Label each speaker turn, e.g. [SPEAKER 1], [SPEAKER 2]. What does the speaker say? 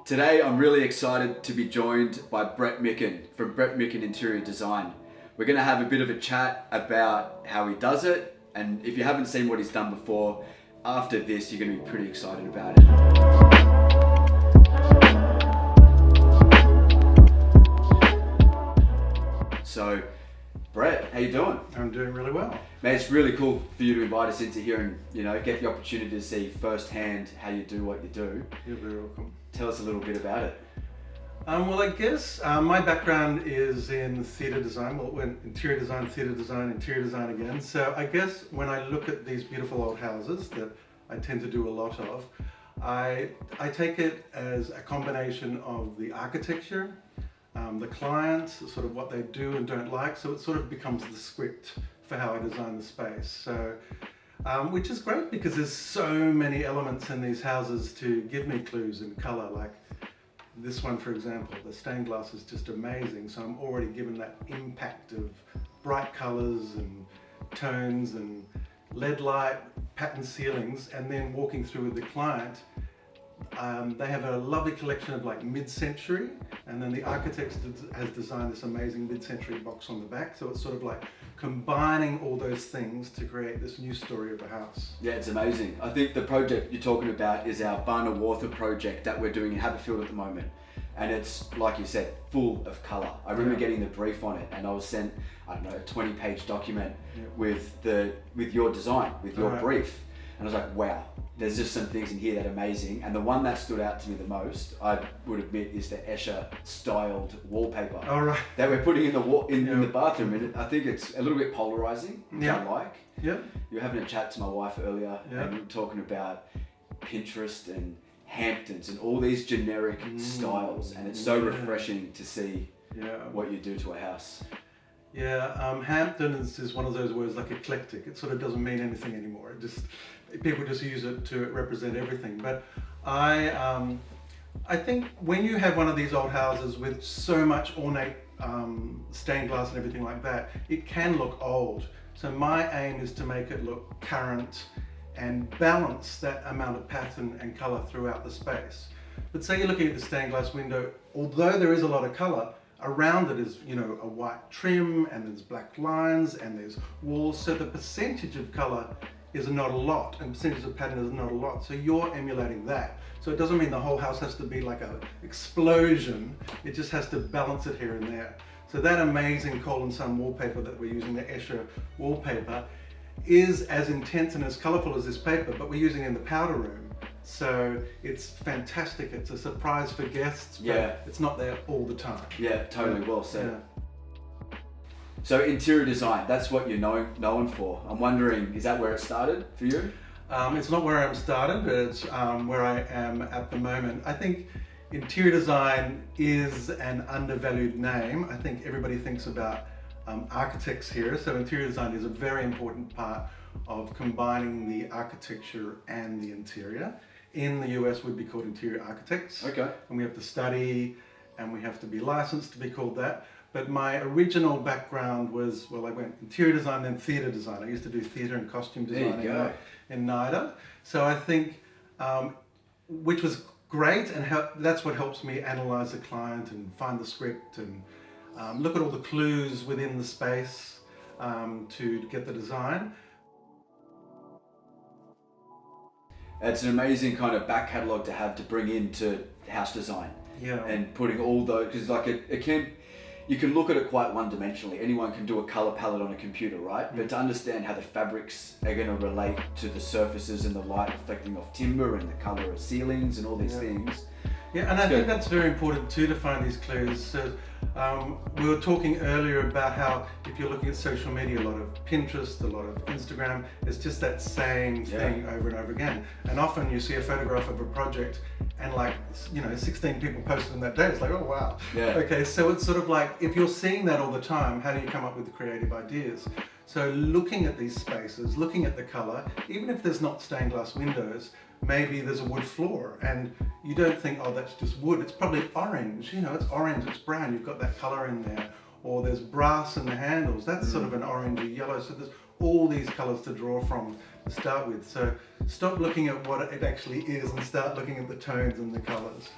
[SPEAKER 1] Today I'm really excited to be joined by Brett Mickan from Brett Mickan Interior Design. We're going to have a bit of a chat about how he does it, and if you haven't seen what he's done before, after this you're going to be pretty excited about it. So, Brett, how you doing?
[SPEAKER 2] I'm doing really well.
[SPEAKER 1] Mate, it's really cool for you to invite us into here and get the opportunity to see firsthand how you do what you do.
[SPEAKER 2] You're very welcome.
[SPEAKER 1] Tell us a little bit about it.
[SPEAKER 2] Well, I guess my background is in theatre design. Well, interior design, theatre design, interior design again. So I guess when I look at these beautiful old houses that I tend to do a lot of, I take it as a combination of the architecture, the clients, sort of what they do and don't like. So it sort of becomes the script for how I design the space. So, which is great because there's so many elements in these houses to give me clues in colour. Like this one, for example, the stained glass is just amazing. So I'm already given that impact of bright colours and tones and LED light, pattern ceilings, and then walking through with the client. They have a lovely collection of like mid-century, and then the architect has designed this amazing mid-century box on the back. So it's sort of like combining all those things to create this new story of a house.
[SPEAKER 1] Yeah, it's amazing. I think the project you're talking about is our Barna-Wartha project that we're doing in Haberfield at the moment. And it's, like you said, full of colour. I remember getting the brief on it, and I was sent, I don't know, a 20-page document with your design, with your brief. And I was like, wow, there's just some things in here that are amazing. And the one that stood out to me the most, I would admit, is the Escher styled wallpaper that we're putting in the in the bathroom. And I think it's a little bit polarizing, which I like. Yeah. You were having a chat to my wife earlier, and we were talking about Pinterest and Hamptons and all these generic styles, and it's so refreshing to see what you do to a house.
[SPEAKER 2] Yeah, Hampton is one of those words like eclectic. It sort of doesn't mean anything anymore. People just use it to represent everything. But I think when you have one of these old houses with so much ornate stained glass and everything like that, it can look old. So my aim is to make it look current and balance that amount of pattern and color throughout the space. But say you're looking at the stained glass window, although there is a lot of color, around it is, a white trim, and there's black lines, and there's walls. So the percentage of color is not a lot, and percentage of pattern is not a lot. So you're emulating that. So it doesn't mean the whole house has to be like an explosion. It just has to balance it here and there. So that amazing Cole & Son wallpaper that we're using, the Escher wallpaper, is as intense and as colorful as this paper, but we're using it in the powder room. So it's fantastic. It's a surprise for guests, but it's not there all the time. Yeah,
[SPEAKER 1] totally well said. Yeah. So interior design, that's what you're known for. I'm wondering, is that where it started for you?
[SPEAKER 2] It's not where I'm started, but it's where I am at the moment. I think interior design is an undervalued name. I think everybody thinks about architects here. So interior design is a very important part of combining the architecture and the interior. In the US, we'd be called interior architects. Okay. And we have to study, and we have to be licensed to be called that. But my original background was, I went interior design, then theatre design. I used to do theatre and costume design in NIDA. So I think, which was great, and that's what helps me analyze the client and find the script and look at all the clues within the space to get the design.
[SPEAKER 1] It's an amazing kind of back catalogue to have to bring into house design. Yeah. And putting all those, because like you can look at it quite one-dimensionally. Anyone can do a color palette on a computer, right? Mm-hmm. But to understand how the fabrics are going to relate to the surfaces and the light reflecting off timber and the color of ceilings and all these things.
[SPEAKER 2] Yeah, and I think that's very important too, to find these clues. So we were talking earlier about how if you're looking at social media, a lot of Pinterest, a lot of Instagram, it's just that same thing over and over again. And often you see a photograph of a project and 16 people posted in that day. It's like, oh wow. Yeah. Okay, so it's sort of like, if you're seeing that all the time, how do you come up with the creative ideas? So looking at these spaces, looking at the color, even if there's not stained glass windows, maybe there's a wood floor and you don't think, oh, that's just wood. It's probably orange, it's orange, it's brown. You've got that color in there. Or there's brass in the handles. That's sort of an orangey yellow. So there's all these colors to draw from to start with. So stop looking at what it actually is and start looking at the tones and the colors.